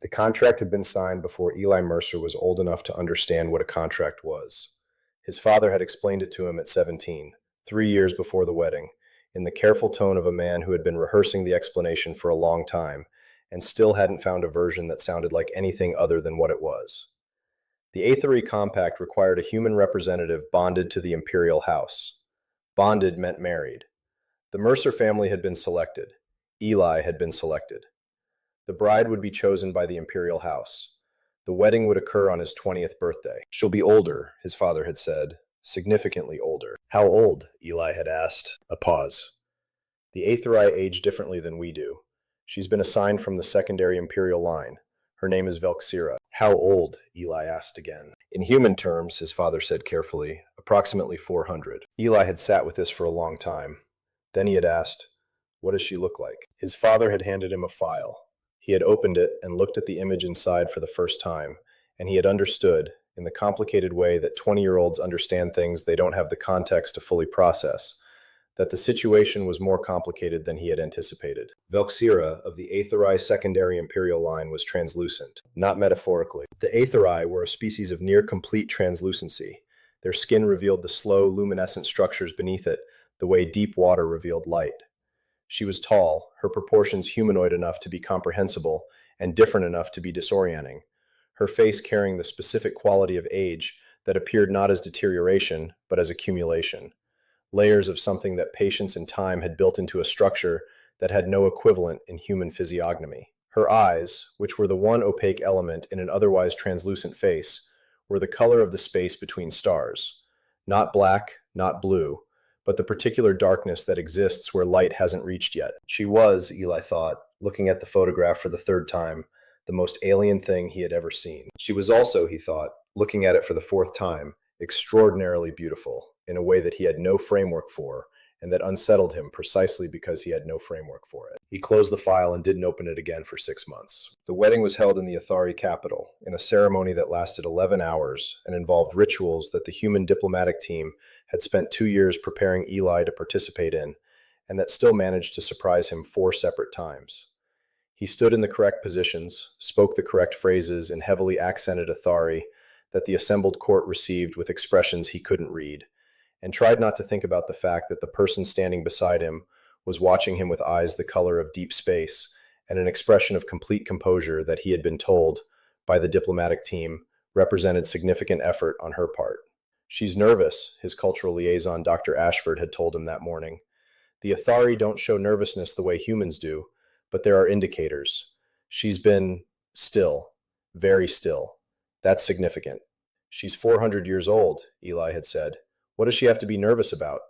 The contract had been signed before Eli Mercer was old enough to understand what a contract was. His father had explained it to him at 17, 3 years before the wedding, in the careful tone of a man who had been rehearsing the explanation for a long time and still hadn't found a version that sounded like anything other than what it was. The Aethery Compact required a human representative bonded to the imperial house. Bonded meant married. The Mercer family had been selected. Eli had been selected. The bride would be chosen by the imperial house. The wedding would occur on his 20th birthday. "She'll be older," his father had said, "significantly older." "How old?" Eli had asked. A pause. "The Aetheri age differently than we do. She's been assigned from the secondary imperial line. Her name is Velxira." "How old?" Eli asked again. "In human terms," his father said carefully, "approximately 400. Eli had sat with this for a long time. Then he had asked, "What does she look like?" His father had handed him a file. He had opened it and looked at the image inside for the first time, and he had understood, in the complicated way that 20-year-olds understand things they don't have the context to fully process, that the situation was more complicated than he had anticipated. Velxira of the Aetheri secondary imperial line was translucent, not metaphorically. The Aetheri were a species of near-complete translucency. Their skin revealed the slow, luminescent structures beneath it, the way deep water revealed light. She was tall, her proportions humanoid enough to be comprehensible, and different enough to be disorienting. Her face carrying the specific quality of age that appeared not as deterioration, but as accumulation. Layers of something that patience and time had built into a structure that had no equivalent in human physiognomy. Her eyes, which were the one opaque element in an otherwise translucent face, were the color of the space between stars. Not black, not blue, but the particular darkness that exists where light hasn't reached yet. She was, Eli thought, looking at the photograph for the third time, the most alien thing he had ever seen. She was also, he thought, looking at it for the fourth time, extraordinarily beautiful, in a way that he had no framework for, and that unsettled him precisely because he had no framework for it. He closed the file and didn't open it again for 6 months. The wedding was held in the Aethari capital, in a ceremony that lasted 11 hours and involved rituals that the human diplomatic team had spent 2 years preparing Eli to participate in, and that still managed to surprise him 4 separate times. He stood in the correct positions, spoke the correct phrases in heavily accented Aethari that the assembled court received with expressions he couldn't read, and tried not to think about the fact that the person standing beside him was watching him with eyes the color of deep space and an expression of complete composure that he had been told, by the diplomatic team, represented significant effort on her part. "She's nervous," his cultural liaison Dr. Ashford had told him that morning. "The Aethari don't show nervousness the way humans do, but there are indicators. She's been still, very still. That's significant." "She's 400 years old," Eli had said. "What does she have to be nervous about?"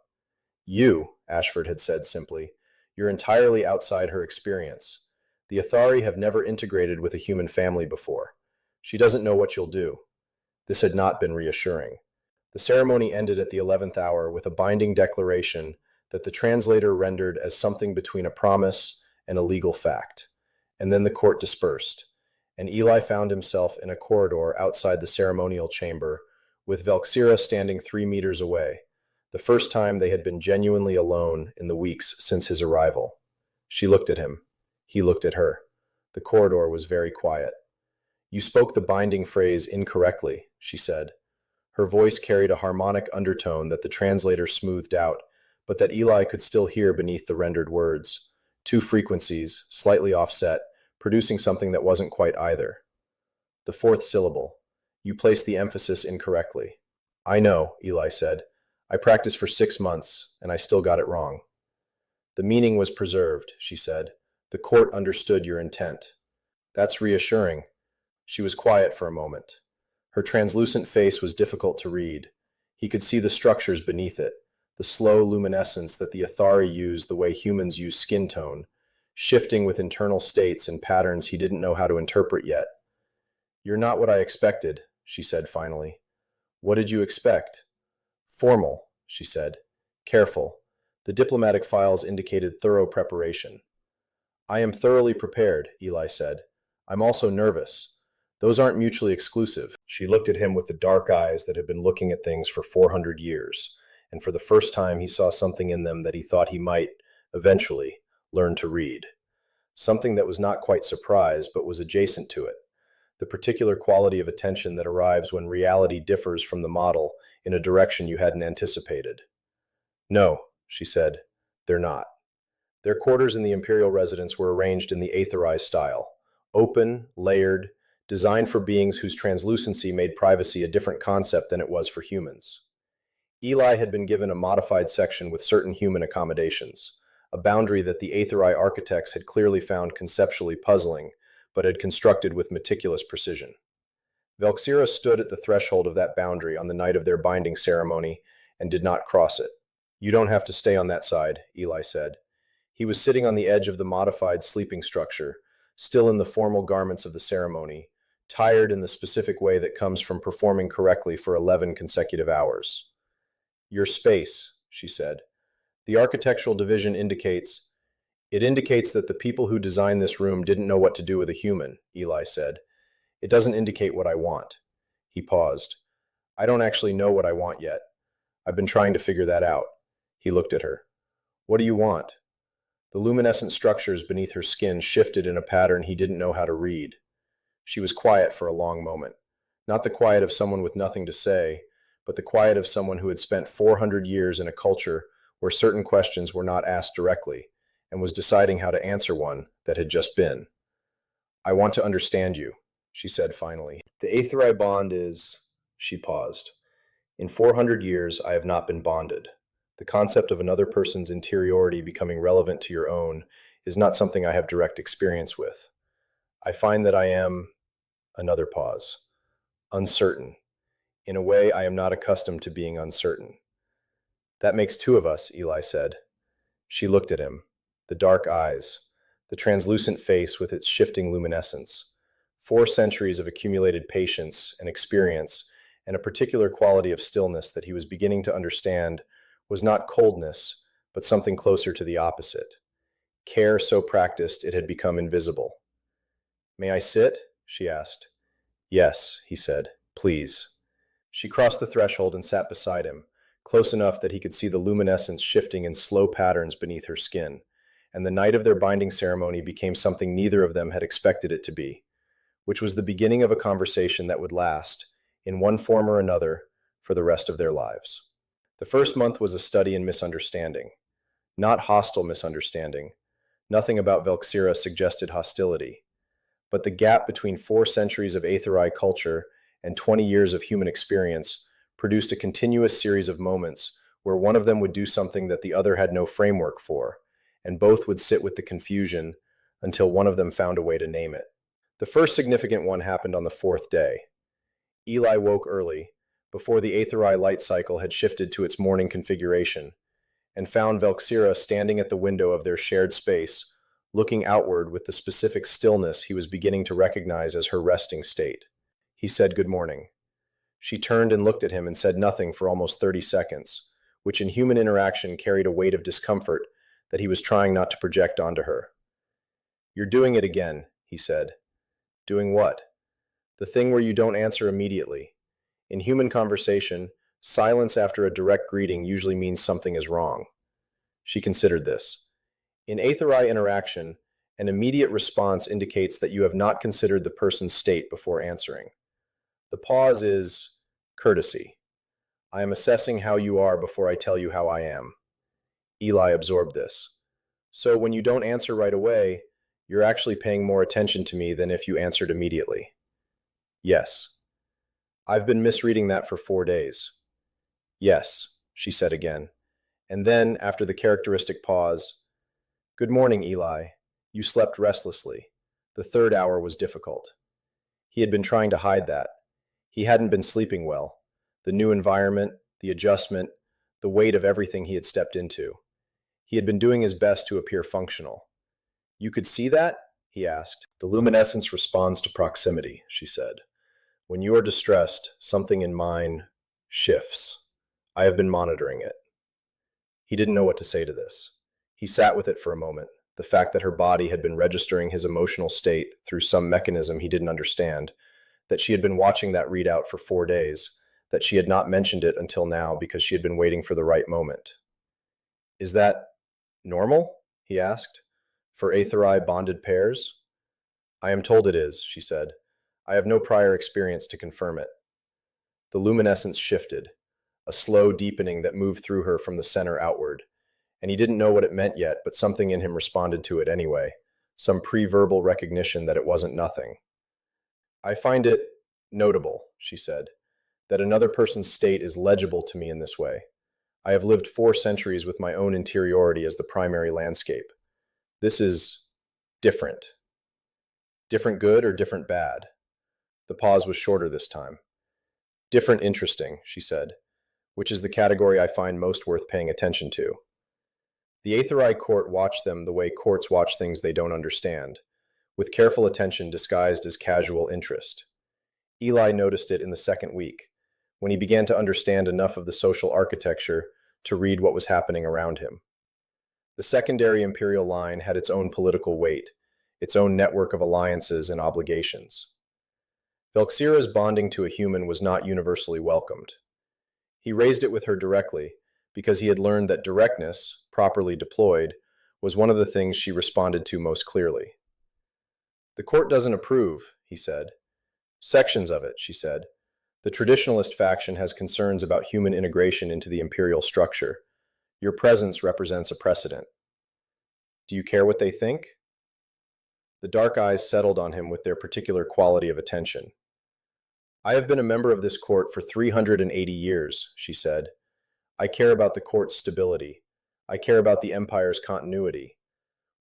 "You," Ashford had said simply. "You're entirely outside her experience. The Aethari have never integrated with a human family before. She doesn't know what you'll do." This had not been reassuring. The ceremony ended at the 11th hour with a binding declaration that the translator rendered as something between a promise and a legal fact. And then the court dispersed, and Eli found himself in a corridor outside the ceremonial chamber, with Velxira standing 3 meters away, the first time they had been genuinely alone in the weeks since his arrival. She looked at him. He looked at her. The corridor was very quiet. "You spoke the binding phrase incorrectly," she said. Her voice carried a harmonic undertone that the translator smoothed out, but that Eli could still hear beneath the rendered words. 2 frequencies, slightly offset, producing something that wasn't quite either. The 4th syllable. "You placed the emphasis incorrectly." "I know," Eli said. "I practiced for 6 months, and I still got it wrong." "The meaning was preserved," she said. "The court understood your intent." "That's reassuring." She was quiet for a moment. Her translucent face was difficult to read. He could see the structures beneath it, the slow luminescence that the Aethari use the way humans use skin tone, shifting with internal states and patterns he didn't know how to interpret yet. "You're not what I expected," she said finally. "What did you expect?" "Formal," she said. "Careful." The diplomatic files indicated thorough preparation. "I am thoroughly prepared," Eli said. "I'm also nervous. Those aren't mutually exclusive." She looked at him with the dark eyes that had been looking at things for 400 years, and for the first time he saw something in them that he thought he might, eventually, learn to read. Something that was not quite surprise, but was adjacent to it. the particular quality of attention that arrives when reality differs from the model in a direction you hadn't anticipated. No, she said, they're not. Their quarters in the imperial residence were arranged in the aetherized style, open, layered, designed for beings whose translucency made privacy a different concept than it was for humans. Eli had been given a modified section with certain human accommodations, a boundary that the Aetheri architects had clearly found conceptually puzzling, but had constructed with meticulous precision. Velxira stood at the threshold of that boundary on the night of their binding ceremony and did not cross it. You don't have to stay on that side, Eli said. He was sitting on the edge of the modified sleeping structure, still in the formal garments of the ceremony, tired in the specific way that comes from performing correctly for 11 consecutive hours. Your space, she said. The architectural division indicates that the people who designed this room didn't know what to do with a human, Eli said. It doesn't indicate what I want. He paused. I don't actually know what I want yet. I've been trying to figure that out. He looked at her. What do you want? The luminescent structures beneath her skin shifted in a pattern he didn't know how to read. She was quiet for a long moment. Not the quiet of someone with nothing to say, but the quiet of someone who had spent 400 years in a culture where certain questions were not asked directly, and was deciding how to answer one that had just been. I want to understand you, she said finally. The Aetheri bond is... She paused. In 400 years, I have not been bonded. The concept of another person's interiority becoming relevant to your own is not something I have direct experience with. I find that I am... Another pause. Uncertain. In a way, I am not accustomed to being uncertain. That makes two of us, Eli said. She looked at him. The dark eyes, the translucent face with its shifting luminescence, 4 centuries of accumulated patience and experience, and a particular quality of stillness that he was beginning to understand was not coldness, but something closer to the opposite. Care so practiced it had become invisible. May I sit? She asked. Yes, he said. Please. She crossed the threshold and sat beside him, close enough that he could see the luminescence shifting in slow patterns beneath her skin, and the night of their binding ceremony became something neither of them had expected it to be, which was the beginning of a conversation that would last, in one form or another, for the rest of their lives. The first month was a study in misunderstanding. Not hostile misunderstanding. Nothing about Velxira suggested hostility. But the gap between 4 centuries of Aetheri culture and 20 years of human experience produced a continuous series of moments where one of them would do something that the other had no framework for, and both would sit with the confusion until one of them found a way to name it. The first significant one happened on the 4th day. Eli woke early, before the Aetheri light cycle had shifted to its morning configuration, and found Velxira standing at the window of their shared space, looking outward with the specific stillness he was beginning to recognize as her resting state. He said good morning. She turned and looked at him and said nothing for almost 30 seconds, which in human interaction carried a weight of discomfort that he was trying not to project onto her. You're doing it again, he said. Doing what? The thing where you don't answer immediately. In human conversation, silence after a direct greeting usually means something is wrong. She considered this. In Aetheri interaction, an immediate response indicates that you have not considered the person's state before answering. The pause is courtesy. I am assessing how you are before I tell you how I am. Eli absorbed this. So when you don't answer right away, you're actually paying more attention to me than if you answered immediately. Yes. I've been misreading that for 4 days. Yes, she said again. And then, after the characteristic pause, Good morning, Eli. You slept restlessly. The 3rd hour was difficult. He had been trying to hide that. He hadn't been sleeping well. The new environment, the adjustment, the weight of everything he had stepped into. He had been doing his best to appear functional. You could see that? He asked. The luminescence responds to proximity, she said. When you are distressed, something in mine shifts. I have been monitoring it. He didn't know what to say to this. He sat with it for a moment, the fact that her body had been registering his emotional state through some mechanism he didn't understand, that she had been watching that readout for 4 days, that she had not mentioned it until now because she had been waiting for the right moment. Is that normal? He asked. For Aetheri bonded pairs? I am told it is, she said. I have no prior experience to confirm it. The luminescence shifted, a slow deepening that moved through her from the center outward, and he didn't know what it meant yet, but something in him responded to it anyway, some pre-verbal recognition that it wasn't nothing. I find it notable, she said, that another person's state is legible to me in this way. I have lived 4 centuries with my own interiority as the primary landscape. This is different. Different good or different bad? The pause was shorter this time. Different interesting, she said, which is the category I find most worth paying attention to. The Aetheri court watched them the way courts watch things they don't understand, with careful attention disguised as casual interest. Eli noticed it in the second week, when he began to understand enough of the social architecture to read what was happening around him. The secondary imperial line had its own political weight, its own network of alliances and obligations. Velxira's bonding to a human was not universally welcomed. He raised it with her directly because he had learned that directness, properly deployed, was one of the things she responded to most clearly. The court doesn't approve, he said. Sections of it, she said. The traditionalist faction has concerns about human integration into the imperial structure. Your presence represents a precedent. Do you care what they think? The dark eyes settled on him with their particular quality of attention. I have been a member of this court for 380 years, she said. I care about the court's stability. I care about the empire's continuity.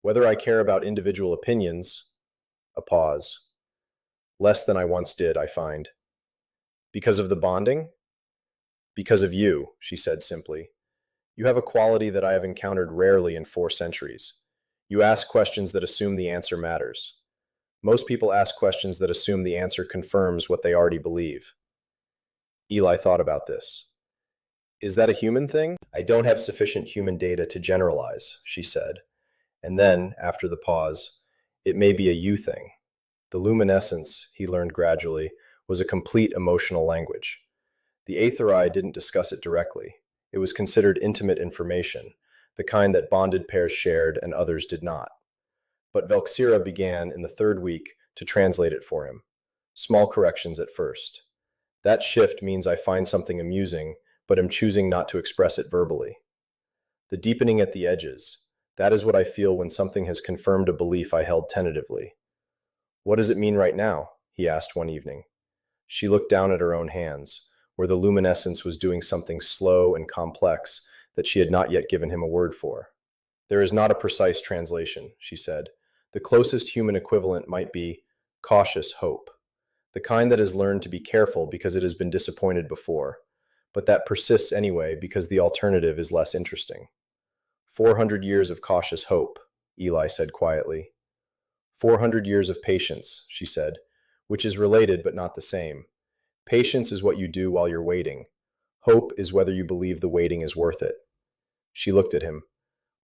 Whether I care about individual opinions, a pause. Less than I once did, I find. Because of the bonding? Because of you, she said simply. You have a quality that I have encountered rarely in 4 centuries. You ask questions that assume the answer matters. Most people ask questions that assume the answer confirms what they already believe. Eli thought about this. Is that a human thing? I don't have sufficient human data to generalize, she said. And then, after the pause, it may be a you thing. The luminescence, he learned gradually, was a complete emotional language. The Aetheri didn't discuss it directly. It was considered intimate information, the kind that bonded pairs shared and others did not. But Velxira began, in the 3rd week, to translate it for him. Small corrections at first. That shift means I find something amusing, but am choosing not to express it verbally. The deepening at the edges. That is what I feel when something has confirmed a belief I held tentatively. What does it mean right now? He asked one evening. She looked down at her own hands, where the luminescence was doing something slow and complex that she had not yet given him a word for. There is not a precise translation, she said. The closest human equivalent might be cautious hope, the kind that has learned to be careful because it has been disappointed before, but that persists anyway because the alternative is less interesting. 400 years of cautious hope, Eli said quietly. 400 years of patience, she said, which is related but not the same. Patience is what you do while you're waiting. Hope is whether you believe the waiting is worth it. She looked at him.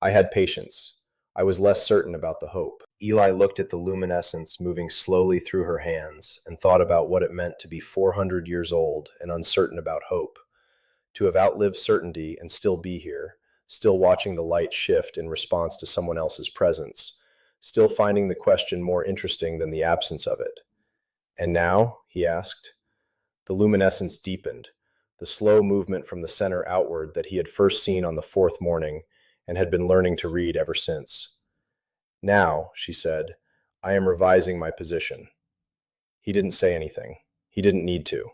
I had patience. I was less certain about the hope. Eli looked at the luminescence moving slowly through her hands and thought about what it meant to be 400 years old and uncertain about hope. To have outlived certainty and still be here, still watching the light shift in response to someone else's presence, still finding the question more interesting than the absence of it. And now? He asked. The luminescence deepened, the slow movement from the center outward that he had first seen on the 4th morning and had been learning to read ever since. Now, she said, I am revising my position. He didn't say anything. He didn't need to.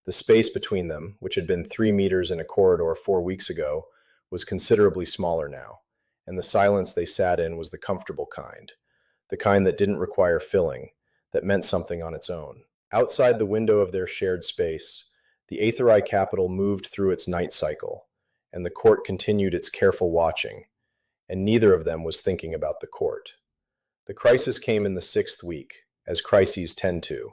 The space between them, which had been 3 meters in a corridor 4 weeks ago, was considerably smaller now, and the silence they sat in was the comfortable kind, the kind that didn't require filling, that meant something on its own. Outside the window of their shared space, the Aetheri capital moved through its night cycle, and the court continued its careful watching, and neither of them was thinking about the court. The crisis came in the 6th week, as crises tend to,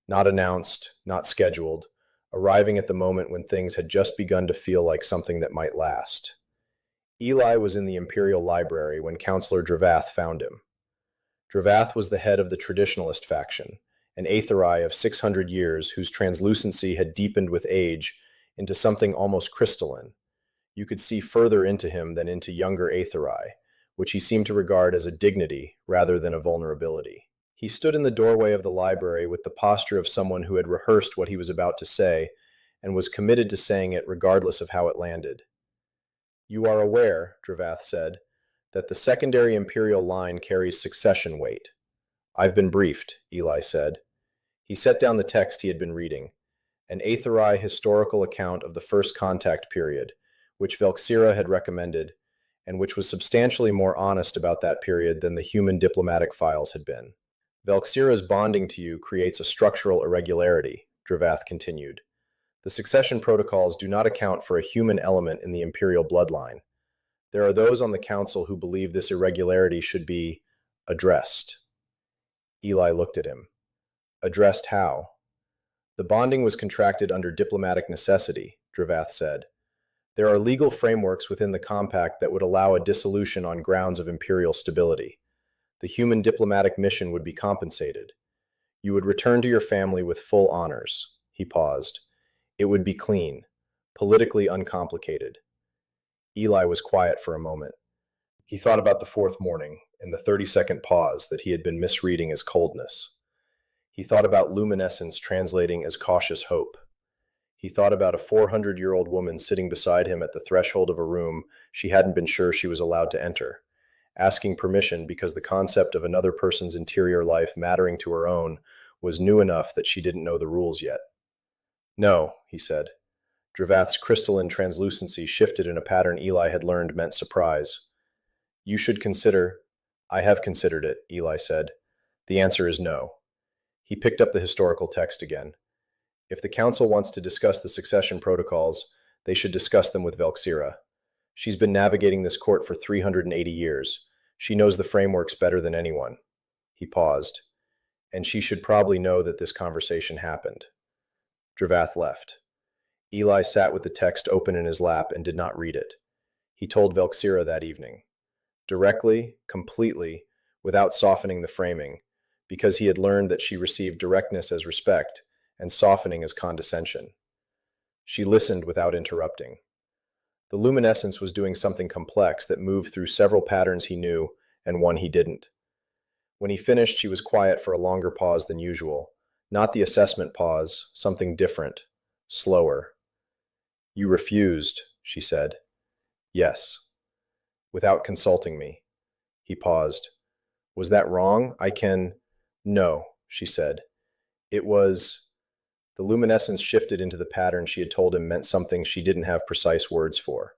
not announced, not scheduled, arriving at the moment when things had just begun to feel like something that might last. Eli was in the Imperial Library when Counselor Dravath found him. Dravath was the head of the Traditionalist faction, an Aetheri of 600 years whose translucency had deepened with age into something almost crystalline. You could see further into him than into younger Aetheri, which he seemed to regard as a dignity rather than a vulnerability. He stood in the doorway of the library with the posture of someone who had rehearsed what he was about to say and was committed to saying it regardless of how it landed. You are aware, Dravath said, that the secondary imperial line carries succession weight. I've been briefed, Eli said. He set down the text he had been reading, an Aetherai historical account of the First Contact period, which Velxira had recommended, and which was substantially more honest about that period than the human diplomatic files had been. Velxira's bonding to you creates a structural irregularity, Dravath continued. The succession protocols do not account for a human element in the imperial bloodline. There are those on the council who believe this irregularity should be addressed. Eli looked at him. Addressed how? The bonding was contracted under diplomatic necessity, Dravath said. There are legal frameworks within the compact that would allow a dissolution on grounds of imperial stability. The human diplomatic mission would be compensated. You would return to your family with full honors. He paused. It would be clean, politically uncomplicated. Eli was quiet for a moment. He thought about the fourth morning and the 30-second pause that he had been misreading as coldness. He thought about luminescence translating as cautious hope. He thought about a 400-year-old woman sitting beside him at the threshold of a room she hadn't been sure she was allowed to enter, asking permission because the concept of another person's interior life mattering to her own was new enough that she didn't know the rules yet. No, he said. Dravath's crystalline translucency shifted in a pattern Eli had learned meant surprise. You should consider. I have considered it, Eli said. The answer is no. He picked up the historical text again. If the council wants to discuss the succession protocols, they should discuss them with Velxira. She's been navigating this court for 380 years. She knows the frameworks better than anyone. He paused. And she should probably know that this conversation happened. Dravath left. Eli sat with the text open in his lap and did not read it. He told Velxira that evening. Directly, completely, without softening the framing, because he had learned that she received directness as respect and softening as condescension. She listened without interrupting. The luminescence was doing something complex that moved through several patterns he knew and one he didn't. When he finished, she was quiet for a longer pause than usual. Not the assessment pause, something different, slower. You refused, she said. Yes. Without consulting me. He paused. Was that wrong? No, she said. It was. The luminescence shifted into the pattern she had told him meant something she didn't have precise words for.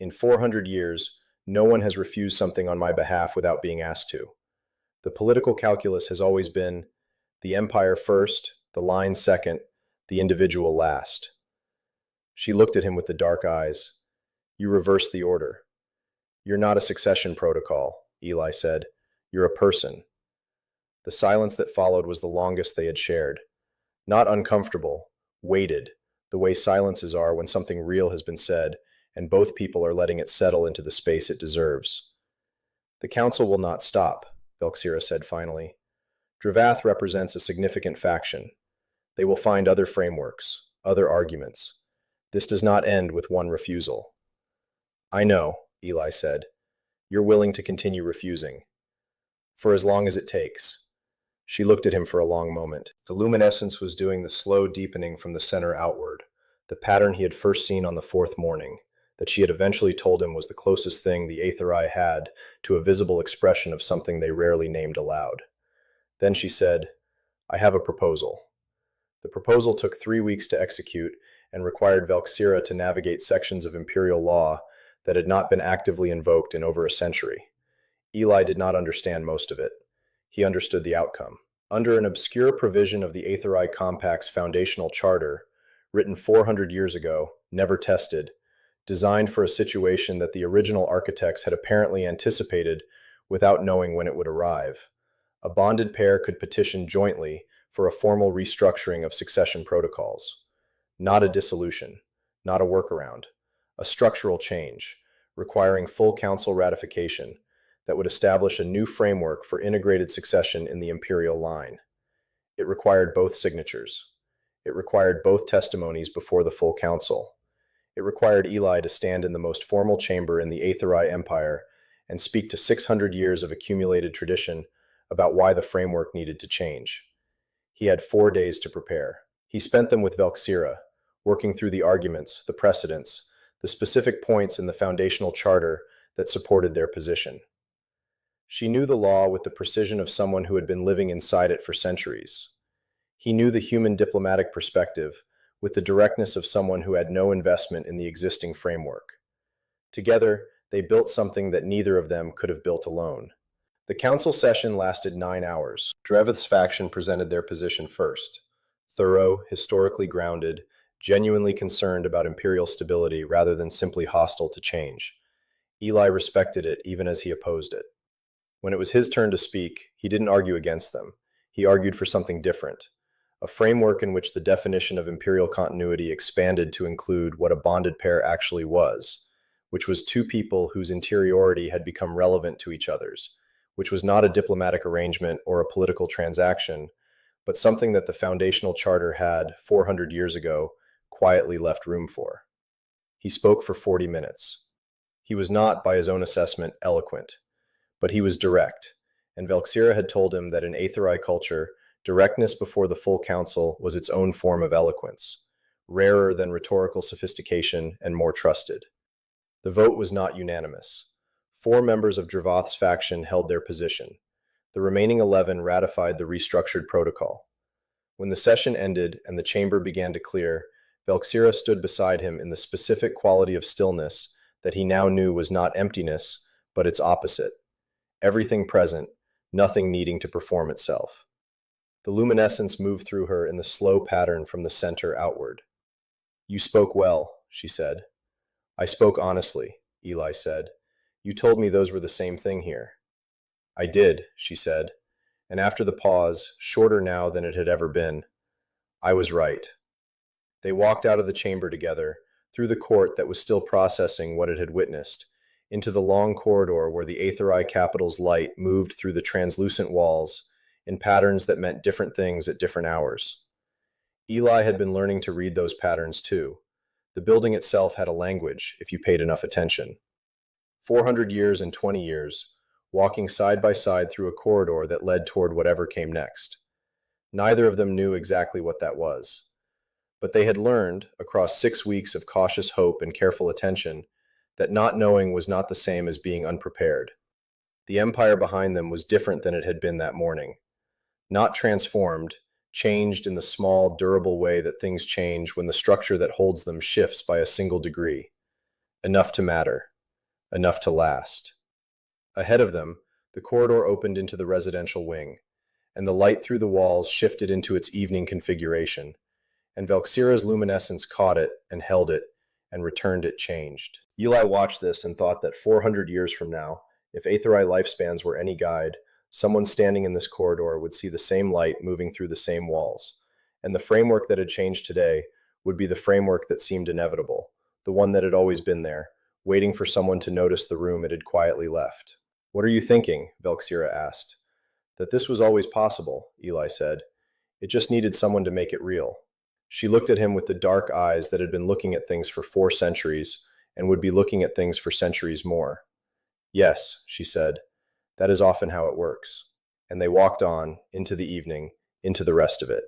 In 400 years, no one has refused something on my behalf without being asked to. The political calculus has always been the empire first, the line second, the individual last. She looked at him with the dark eyes. You reversed the order. You're not a succession protocol, Eli said. You're a person. The silence that followed was the longest they had shared. Not uncomfortable, weighted, the way silences are when something real has been said, and both people are letting it settle into the space it deserves. The council will not stop, Velxira said finally. Dravath represents a significant faction. They will find other frameworks, other arguments. This does not end with one refusal. I know, Eli said. You're willing to continue refusing. For as long as it takes. She looked at him for a long moment. The luminescence was doing the slow deepening from the center outward, the pattern he had first seen on the fourth morning, that she had eventually told him was the closest thing the Aetherai had to a visible expression of something they rarely named aloud. Then she said, I have a proposal. The proposal took 3 weeks to execute and required Velxira to navigate sections of imperial law that had not been actively invoked in over a century. Eli did not understand most of it. He understood the outcome. Under an obscure provision of the Aetherai Compact's foundational charter, written 400 years ago, never tested, designed for a situation that the original architects had apparently anticipated without knowing when it would arrive, a bonded pair could petition jointly for a formal restructuring of succession protocols. Not a dissolution, not a workaround, a structural change, requiring full council ratification, that would establish a new framework for integrated succession in the imperial line. It required both signatures. It required both testimonies before the full council. It required Eli to stand in the most formal chamber in the Aetherai Empire and speak to 600 years of accumulated tradition about why the framework needed to change. He had 4 days to prepare. He spent them with Velxira, working through the arguments, the precedents, the specific points in the foundational charter that supported their position. She knew the law with the precision of someone who had been living inside it for centuries. He knew the human diplomatic perspective with the directness of someone who had no investment in the existing framework. Together, they built something that neither of them could have built alone. The council session lasted 9 hours. Drevith's faction presented their position first. Thorough, historically grounded, genuinely concerned about imperial stability rather than simply hostile to change. Eli respected it even as he opposed it. When it was his turn to speak, he didn't argue against them. He argued for something different. A framework in which the definition of imperial continuity expanded to include what a bonded pair actually was, which was two people whose interiority had become relevant to each other's, which was not a diplomatic arrangement or a political transaction, but something that the foundational charter had, 400 years ago, quietly left room for. He spoke for 40 minutes. He was not, by his own assessment, eloquent, but he was direct, and Velxira had told him that in Aetherai culture, directness before the full council was its own form of eloquence, rarer than rhetorical sophistication and more trusted. The vote was not unanimous. 4 members of Dravath's faction held their position. The remaining 11 ratified the restructured protocol. When the session ended and the chamber began to clear, Velxira stood beside him in the specific quality of stillness that he now knew was not emptiness, but its opposite. Everything present, nothing needing to perform itself. The luminescence moved through her in the slow pattern from the center outward. "You spoke well," she said. "I spoke honestly," Eli said. "You told me those were the same thing here." "I did," she said, and after the pause, shorter now than it had ever been, "I was right." They walked out of the chamber together, through the court that was still processing what it had witnessed, into the long corridor where the Aetherai capital's light moved through the translucent walls in patterns that meant different things at different hours. Eli had been learning to read those patterns too. The building itself had a language, if you paid enough attention. 400 years and 20 years, walking side by side through a corridor that led toward whatever came next. Neither of them knew exactly what that was. But they had learned, across 6 weeks of cautious hope and careful attention, that not knowing was not the same as being unprepared. The empire behind them was different than it had been that morning. Not transformed, changed in the small, durable way that things change when the structure that holds them shifts by a single degree. Enough to matter. Enough to last. Ahead of them, the corridor opened into the residential wing, and the light through the walls shifted into its evening configuration, and Velxira's luminescence caught it and held it and returned it changed. Eli watched this and thought that 400 years from now, if Aetherai lifespans were any guide, someone standing in this corridor would see the same light moving through the same walls, and the framework that had changed today would be the framework that seemed inevitable, the one that had always been there, waiting for someone to notice the room it had quietly left. "What are you thinking?" Velxira asked. "That this was always possible," Eli said. "It just needed someone to make it real." She looked at him with the dark eyes that had been looking at things for 4 centuries and would be looking at things for centuries more. "Yes," she said, "that is often how it works." And they walked on, into the evening, into the rest of it.